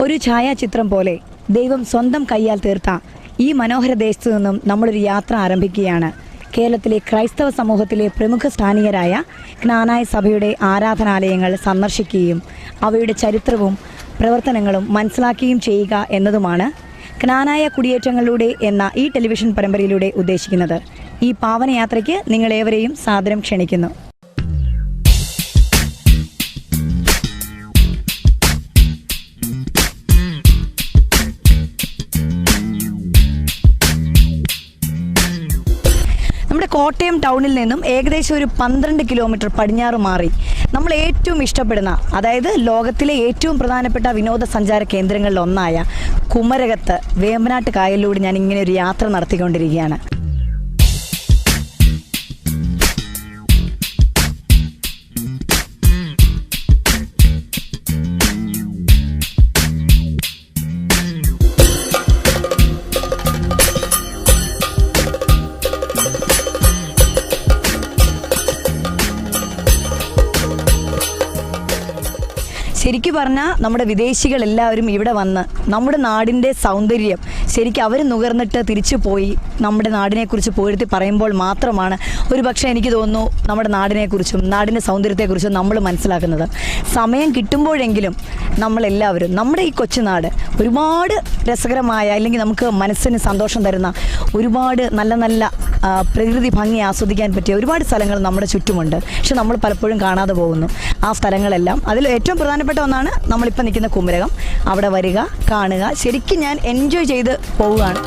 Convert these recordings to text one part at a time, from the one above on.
ഒരു ഛായാചിത്രം പോലെ ദൈവം സ്വന്തം കൈയാൽ തീർത്ത ഈ മനോഹര ദേശത്തു നിന്നും നമ്മളൊരു യാത്ര ആരംഭിക്കുകയാണ്. കേരളത്തിലെ ക്രൈസ്തവ സമൂഹത്തിലെ പ്രമുഖ സ്ഥാനികരായ ക്നാനായ സഭയുടെ ആരാധനാലയങ്ങൾ സന്ദർശിക്കുകയും അവയുടെ ചരിത്രവും പ്രവർത്തനങ്ങളും മനസ്സിലാക്കുകയും ചെയ്യുക എന്നതുമാണ് ക്നാനായ കുടിയേറ്റങ്ങളിലൂടെ എന്ന ഈ ടെലിവിഷൻ പരമ്പരയിലൂടെ ഉദ്ദേശിക്കുന്നത്. ഈ പാവനയാത്രയ്ക്ക് നിങ്ങളേവരെയും സാദരം ക്ഷണിക്കുന്നു. നമ്മുടെ കോട്ടയം ടൗണിൽ നിന്നും ഏകദേശം ഒരു 12 കിലോമീറ്റർ പടിഞ്ഞാറ് മാറി നമ്മൾ ഏറ്റവും ഇഷ്ടപ്പെടുന്ന, അതായത് ലോകത്തിലെ ഏറ്റവും പ്രധാനപ്പെട്ട വിനോദസഞ്ചാര കേന്ദ്രങ്ങളിൽ ഒന്നായ കുമരകത്ത് വേമ്പനാട്ട് കായലിലൂടെ ഞാൻ ഇങ്ങനെ ഒരു യാത്ര നടത്തിക്കൊണ്ടിരിക്കുകയാണ്. ശരിക്കും പറഞ്ഞാൽ നമ്മുടെ വിദേശികളെല്ലാവരും ഇവിടെ വന്ന് നമ്മുടെ നാടിൻ്റെ സൗന്ദര്യം ശരിക്കും അവർ നുകർന്നിട്ട് തിരിച്ചു പോയി നമ്മുടെ നാടിനെക്കുറിച്ച് പോയിരുത്തി പറയുമ്പോൾ മാത്രമാണ് ഒരുപക്ഷെ എനിക്ക് തോന്നുന്നു നമ്മുടെ നാടിനെക്കുറിച്ചും നാടിൻ്റെ സൗന്ദര്യത്തെക്കുറിച്ചും നമ്മൾ മനസ്സിലാക്കുന്നത്. സമയം കിട്ടുമ്പോഴെങ്കിലും നമ്മളെല്ലാവരും നമ്മുടെ ഈ കൊച്ചുനാട് ഒരുപാട് രസകരമായ, അല്ലെങ്കിൽ നമുക്ക് മനസ്സിന് സന്തോഷം തരുന്ന ഒരുപാട് നല്ല നല്ല പ്രകൃതി ഭംഗി ആസ്വദിക്കാൻ പറ്റിയ ഒരുപാട് സ്ഥലങ്ങൾ നമ്മുടെ ചുറ്റുമുണ്ട്. പക്ഷെ നമ്മൾ പലപ്പോഴും കാണാതെ പോകുന്നു ആ സ്ഥലങ്ങളെല്ലാം. അതിൽ ഏറ്റവും പ്രധാനപ്പെട്ട ഒന്നാണ് നമ്മളിപ്പോൾ നിൽക്കുന്ന കുമരകം. അവിടെ വരിക, കാണുക. ശരിക്കും ഞാൻ എൻജോയ് ചെയ്ത് പോവുകയാണ്.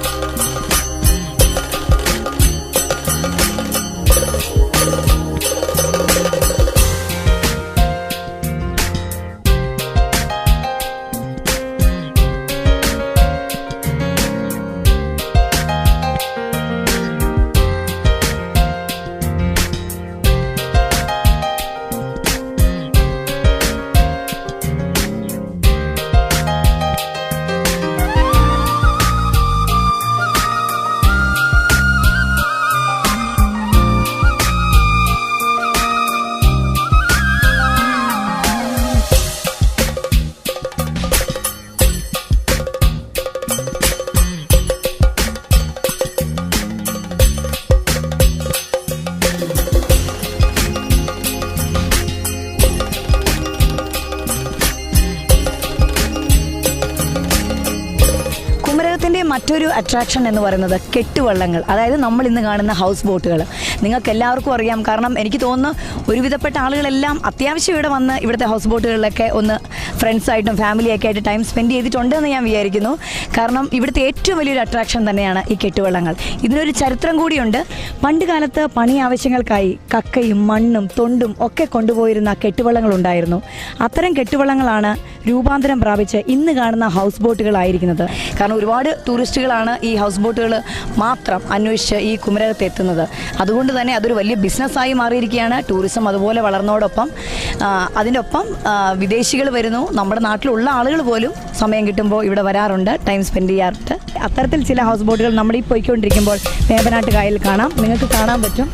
മറ്റൊരു അട്രാക്ഷൻ എന്ന് പറയുന്നത് കെട്ടുവള്ളങ്ങൾ, അതായത് നമ്മൾ ഇന്ന് കാണുന്ന ഹൗസ് ബോട്ടുകൾ. നിങ്ങൾക്ക് എല്ലാവർക്കും അറിയാം, കാരണം എനിക്ക് തോന്നുന്നു ഒരുവിധപ്പെട്ട ആളുകളെല്ലാം അത്യാവശ്യം ഇവിടെ വന്ന് ഇവിടുത്തെ ഹൗസ് ബോട്ടുകളിലൊക്കെ ഒന്ന് ഫ്രണ്ട്സായിട്ടും ഫാമിലിയൊക്കെ ആയിട്ട് ടൈം സ്പെൻഡ് ചെയ്തിട്ടുണ്ടെന്ന് ഞാൻ വിചാരിക്കുന്നു. കാരണം ഇവിടുത്തെ ഏറ്റവും വലിയൊരു അട്രാക്ഷൻ തന്നെയാണ് ഈ കെട്ടുവള്ളങ്ങൾ. ഇതിനൊരു ചരിത്രം കൂടിയുണ്ട്. പണ്ട് കാലത്ത് പണി ആവശ്യങ്ങൾക്കായി കക്കയും മണ്ണും തൊണ്ടും ഒക്കെ കൊണ്ടുപോയിരുന്ന കെട്ടുവള്ളങ്ങളുണ്ടായിരുന്നു. അത്തരം കെട്ടുവള്ളങ്ങളാണ് രൂപാന്തരം പ്രാപിച്ച് ഇന്ന് കാണുന്ന ഹൗസ് ബോട്ടുകളായിരിക്കുന്നത്. കാരണം ഒരുപാട് ടൂറിസ്റ്റുകളാണ് ഈ ഹൗസ് ബോട്ടുകൾ മാത്രം അന്വേഷിച്ച് ഈ കുമരകത്ത് എത്തുന്നത്. അതുകൊണ്ട് തന്നെ അതൊരു വലിയ ബിസിനസ്സായി മാറിയിരിക്കുകയാണ്. ടൂറിസം അതുപോലെ വളർന്നതോടൊപ്പം അതിൻ്റെ ഒപ്പം വിദേശികൾ വരുന്നു. നമ്മുടെ നാട്ടിലുള്ള ആളുകൾ പോലും സമയം കിട്ടുമ്പോൾ ഇവിടെ വരാറുണ്ട്, ടൈം സ്പെൻഡ് ചെയ്യാറുണ്ട്. അത്തരത്തിൽ ചില ഹൗസ് ബോട്ടുകൾ നമ്മൾ ഈ പോയിക്കൊണ്ടിരിക്കുമ്പോൾ വേമ്പനാട്ട് കായലിൽ കാണാം, നിങ്ങൾക്ക് കാണാൻ പറ്റും.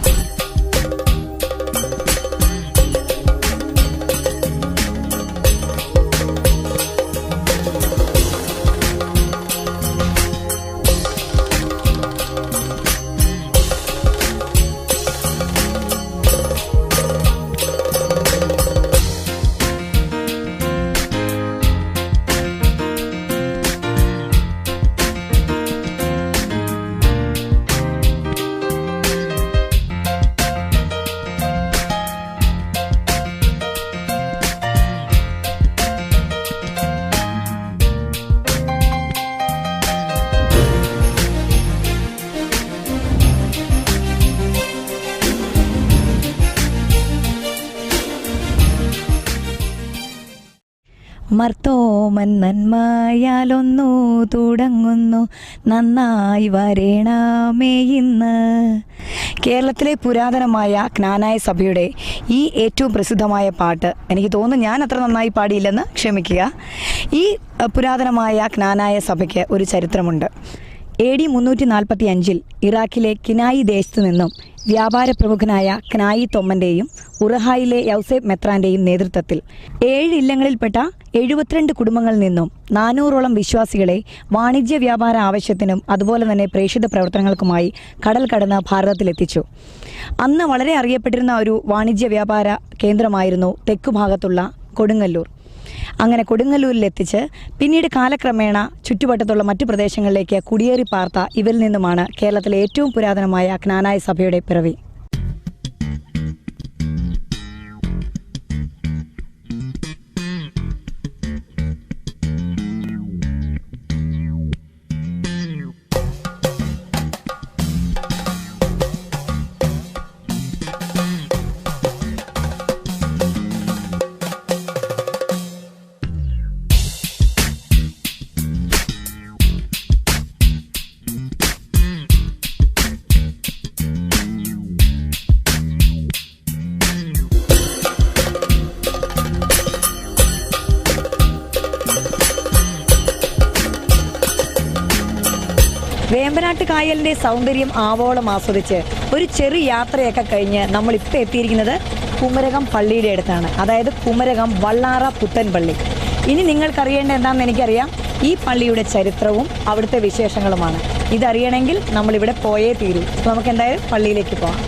മർത്തോമൻ നന്മയാലൊന്നു തുടങ്ങുന്നു, നന്നായി വരേണമേ ഇന്ന്. കേരളത്തിലെ പുരാതനമായ ക്നാനായ സഭയുടെ ഈ ഏറ്റവും പ്രസിദ്ധമായ പാട്ട്, എനിക്ക് തോന്നുന്നു ഞാൻ അത്ര നന്നായി പാടിയില്ലെന്ന് ക്ഷമിക്കുക. ഈ പുരാതനമായ ക്നാനായ സഭയ്ക്ക് ഒരു ചരിത്രമുണ്ട്. AD 345 ഇറാഖിലെ കിനായി ദേശത്തു നിന്നും വ്യാപാര പ്രമുഖനായ ക്നായി തൊമ്മൻ്റെയും ഉറഹായിലെ യൗസേബ് മെത്രാൻ്റെയും നേതൃത്വത്തിൽ 7 ഇല്ലങ്ങളിൽപ്പെട്ട 72 കുടുംബങ്ങളിൽ നിന്നും 400ഓളം വിശ്വാസികളെ വാണിജ്യ വ്യാപാര ആവശ്യത്തിനും അതുപോലെ തന്നെ പ്രേക്ഷിത പ്രവർത്തനങ്ങൾക്കുമായി കടൽ കടന്ന് ഭാരതത്തിലെത്തിച്ചു. അന്ന് വളരെ അറിയപ്പെട്ടിരുന്ന ഒരു വാണിജ്യ വ്യാപാര കേന്ദ്രമായിരുന്നു തെക്കുഭാഗത്തുള്ള കൊടുങ്ങല്ലൂർ. അങ്ങനെ കൊടുങ്ങല്ലൂരിലെത്തിച്ച് പിന്നീട് കാലക്രമേണ ചുറ്റുവട്ടത്തുള്ള മറ്റു പ്രദേശങ്ങളിലേക്ക് കുടിയേറി പാർത്ത ഇവരിൽ നിന്നുമാണ് കേരളത്തിലെ ഏറ്റവും പുരാതനമായ ക്നാനായ സഭയുടെ പിറവി. വേമ്പനാട്ട് കായലിൻ്റെ സൗന്ദര്യം ആവോളം ആസ്വദിച്ച് ഒരു ചെറു യാത്രയൊക്കെ കഴിഞ്ഞ് നമ്മളിപ്പോൾ എത്തിയിരിക്കുന്നത് കുമരകം പള്ളിയുടെ അടുത്താണ്. അതായത് കുമരകം വള്ളാറ പുത്തൻ പള്ളി. ഇനി നിങ്ങൾക്കറിയേണ്ട എന്താണെന്ന് എനിക്കറിയാം. ഈ പള്ളിയുടെ ചരിത്രവും അവിടുത്തെ വിശേഷങ്ങളുമാണ്. ഇതറിയണമെങ്കിൽ നമ്മളിവിടെ പോയേ തീരൂ. നമുക്ക് എന്തായാലും പള്ളിയിലേക്ക് പോകാം.